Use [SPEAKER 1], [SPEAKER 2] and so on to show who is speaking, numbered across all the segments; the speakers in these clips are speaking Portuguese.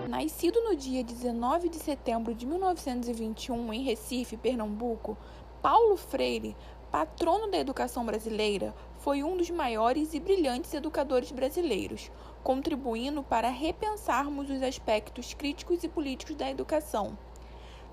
[SPEAKER 1] Nascido no dia 19 de setembro de 1921 em Recife, Pernambuco, Paulo Freire, patrono da educação brasileira, foi um dos maiores e brilhantes educadores brasileiros, contribuindo para repensarmos os aspectos críticos e políticos da educação.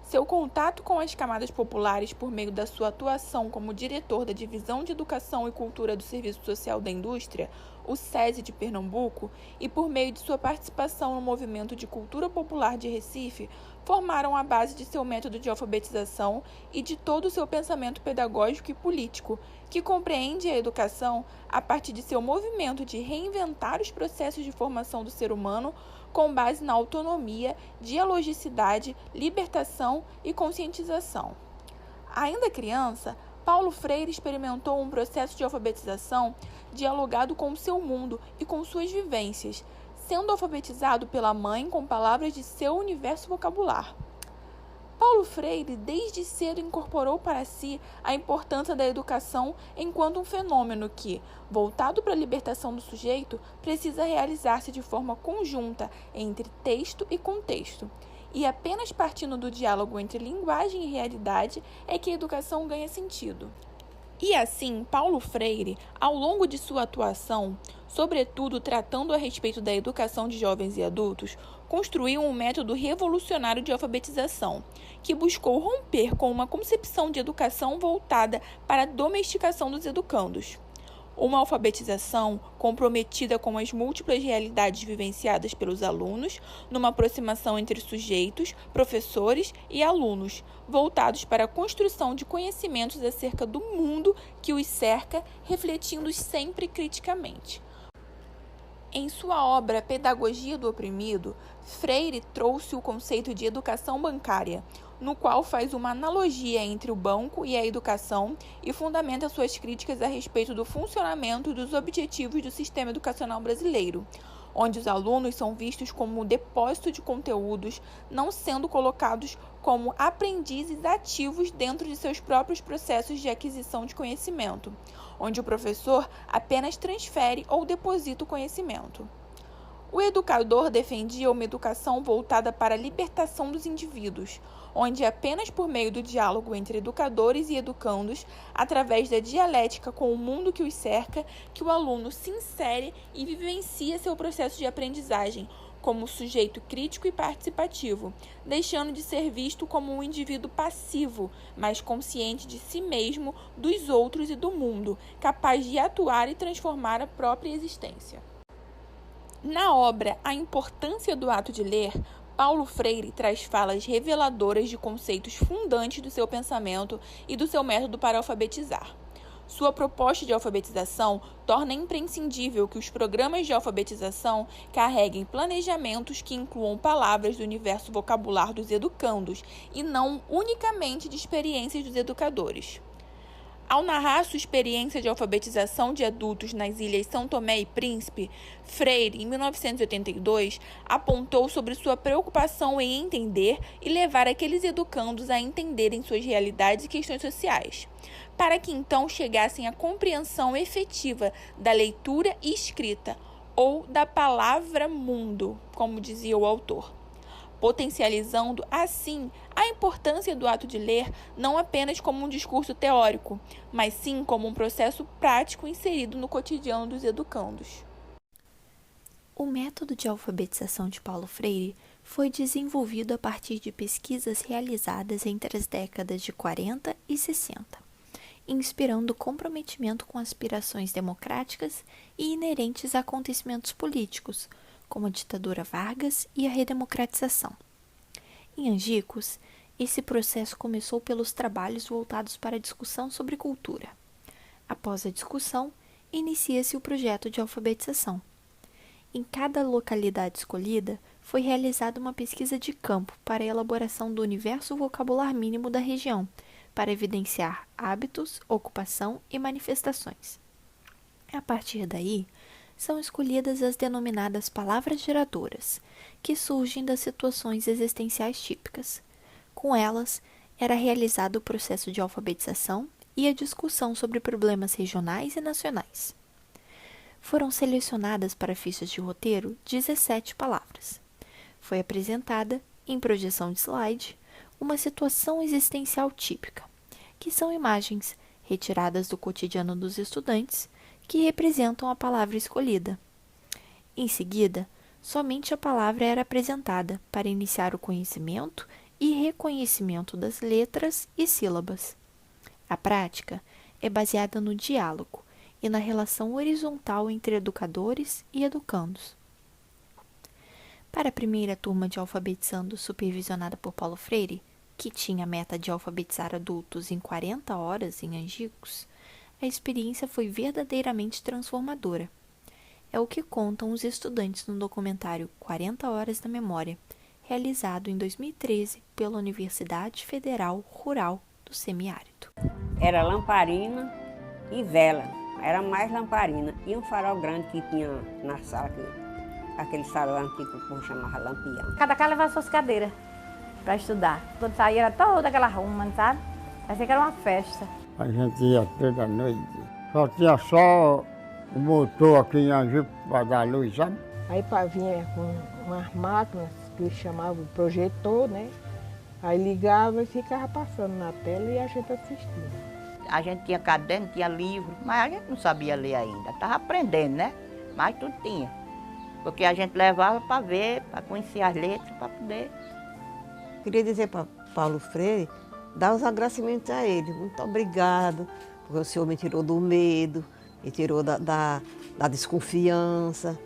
[SPEAKER 1] Seu contato com as camadas populares por meio da sua atuação como diretor da Divisão de Educação e Cultura do Serviço Social da Indústria, o SESI de Pernambuco, e por meio de sua participação no Movimento de Cultura Popular de Recife, formaram a base de seu método de alfabetização e de todo o seu pensamento pedagógico e político, que compreende a educação a partir de seu movimento de reinventar os processos de formação do ser humano com base na autonomia, dialogicidade, libertação e conscientização. Ainda criança, Paulo Freire experimentou um processo de alfabetização dialogado com o seu mundo e com suas vivências, sendo alfabetizado pela mãe com palavras de seu universo vocabular. Paulo Freire, desde cedo, incorporou para si a importância da educação enquanto um fenômeno que, voltado para a libertação do sujeito, precisa realizar-se de forma conjunta entre texto e contexto. E apenas partindo do diálogo entre linguagem e realidade é que a educação ganha sentido. E assim, Paulo Freire, ao longo de sua atuação, sobretudo tratando a respeito da educação de jovens e adultos, construiu um método revolucionário de alfabetização, que buscou romper com uma concepção de educação voltada para a domesticação dos educandos. Uma alfabetização comprometida com as múltiplas realidades vivenciadas pelos alunos, numa aproximação entre sujeitos, professores e alunos, voltados para a construção de conhecimentos acerca do mundo que os cerca, refletindo-os sempre criticamente. Em sua obra Pedagogia do Oprimido, Freire trouxe o conceito de educação bancária, no qual faz uma analogia entre o banco e a educação e fundamenta suas críticas a respeito do funcionamento e dos objetivos do sistema educacional brasileiro, onde os alunos são vistos como um depósito de conteúdos, não sendo colocados como aprendizes ativos dentro de seus próprios processos de aquisição de conhecimento, onde o professor apenas transfere ou deposita o conhecimento. O educador defendia uma educação voltada para a libertação dos indivíduos, onde apenas por meio do diálogo entre educadores e educandos, através da dialética com o mundo que os cerca, que o aluno se insere e vivencia seu processo de aprendizagem como sujeito crítico e participativo, deixando de ser visto como um indivíduo passivo, mas consciente de si mesmo, dos outros e do mundo, capaz de atuar e transformar a própria existência. Na obra A Importância do Ato de Ler, Paulo Freire traz falas reveladoras de conceitos fundantes do seu pensamento e do seu método para alfabetizar. Sua proposta de alfabetização torna imprescindível que os programas de alfabetização carreguem planejamentos que incluam palavras do universo vocabular dos educandos e não unicamente de experiências dos educadores. Ao narrar sua experiência de alfabetização de adultos nas ilhas São Tomé e Príncipe, Freire, em 1982, apontou sobre sua preocupação em entender e levar aqueles educandos a entenderem suas realidades e questões sociais, para que então chegassem à compreensão efetiva da leitura e escrita, ou da palavra mundo, como dizia o autor, potencializando, assim, a importância do ato de ler não apenas como um discurso teórico, mas sim como um processo prático inserido no cotidiano dos educandos.
[SPEAKER 2] O método de alfabetização de Paulo Freire foi desenvolvido a partir de pesquisas realizadas entre as décadas de 40 e 60, inspirando comprometimento com aspirações democráticas e inerentes a acontecimentos políticos, como a ditadura Vargas e a redemocratização. Em Angicos, esse processo começou pelos trabalhos voltados para a discussão sobre cultura. Após a discussão, inicia-se o projeto de alfabetização. Em cada localidade escolhida, foi realizada uma pesquisa de campo para a elaboração do universo vocabular mínimo da região, para evidenciar hábitos, ocupação e manifestações. A partir daí, são escolhidas as denominadas palavras geradoras, que surgem das situações existenciais típicas. Com elas, era realizado o processo de alfabetização e a discussão sobre problemas regionais e nacionais. Foram selecionadas para fichas de roteiro 17 palavras. Foi apresentada, em projeção de slide, uma situação existencial típica, que são imagens retiradas do cotidiano dos estudantes que representam a palavra escolhida. Em seguida, somente a palavra era apresentada para iniciar o conhecimento e reconhecimento das letras e sílabas. A prática é baseada no diálogo e na relação horizontal entre educadores e educandos. Para a primeira turma de alfabetizando supervisionada por Paulo Freire, que tinha a meta de alfabetizar adultos em 40 horas em Angicos, a experiência foi verdadeiramente transformadora. É o que contam os estudantes no documentário 40 Horas da Memória, realizado em 2013 pela Universidade Federal Rural do Semiárido.
[SPEAKER 3] Era lamparina e vela, era mais lamparina. E um farol grande que tinha na sala, aquele farol antigo que o povo chamava lampião.
[SPEAKER 4] Cada casa levava suas cadeiras para estudar. Quando saía era toda aquela ruma, sabe? Parecia que era uma festa.
[SPEAKER 5] A gente ia toda noite. Só tinha só o motor aqui em Angico para dar luz, sabe?
[SPEAKER 6] Aí vinha com umas máquinas que chamavam projetor, né? Aí ligava e ficava passando na tela e a gente assistia.
[SPEAKER 7] A gente tinha caderno, tinha livro, mas a gente não sabia ler ainda. Estava aprendendo, né? Mas tudo tinha. Porque a gente levava para ver, para conhecer as letras, para poder.
[SPEAKER 8] Queria dizer para Paulo Freire, dar os agradecimentos a ele. Muito obrigado, porque o senhor me tirou do medo, me tirou da desconfiança.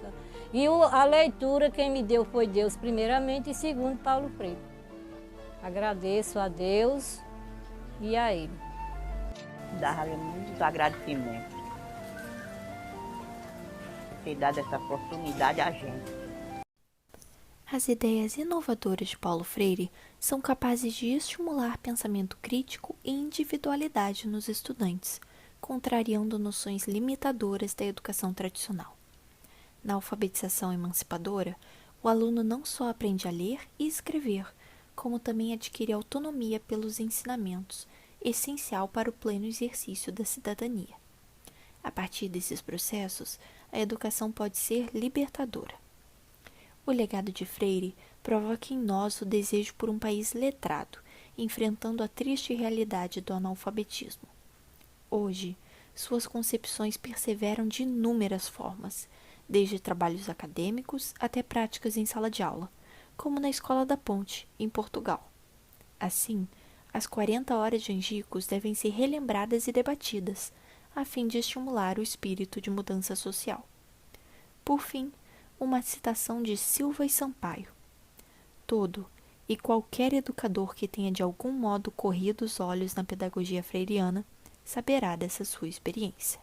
[SPEAKER 9] E a leitura quem me deu foi Deus primeiramente e segundo Paulo Freire. Agradeço a Deus e a ele.
[SPEAKER 7] Dava-lhe muitos agradecimentos por ter dado essa oportunidade a gente.
[SPEAKER 2] As ideias inovadoras de Paulo Freire são capazes de estimular pensamento crítico e individualidade nos estudantes, contrariando noções limitadoras da educação tradicional. Na alfabetização emancipadora, o aluno não só aprende a ler e escrever, como também adquire autonomia pelos ensinamentos, essencial para o pleno exercício da cidadania. A partir desses processos, a educação pode ser libertadora. O legado de Freire provoca em nós o desejo por um país letrado, enfrentando a triste realidade do analfabetismo. Hoje, suas concepções perseveram de inúmeras formas, desde trabalhos acadêmicos até práticas em sala de aula, como na Escola da Ponte, em Portugal. Assim, as 40 horas de Angicos devem ser relembradas e debatidas, a fim de estimular o espírito de mudança social. Por fim, uma citação de Silva e Sampaio. Todo e qualquer educador que tenha de algum modo corrido os olhos na pedagogia freiriana saberá dessa sua experiência.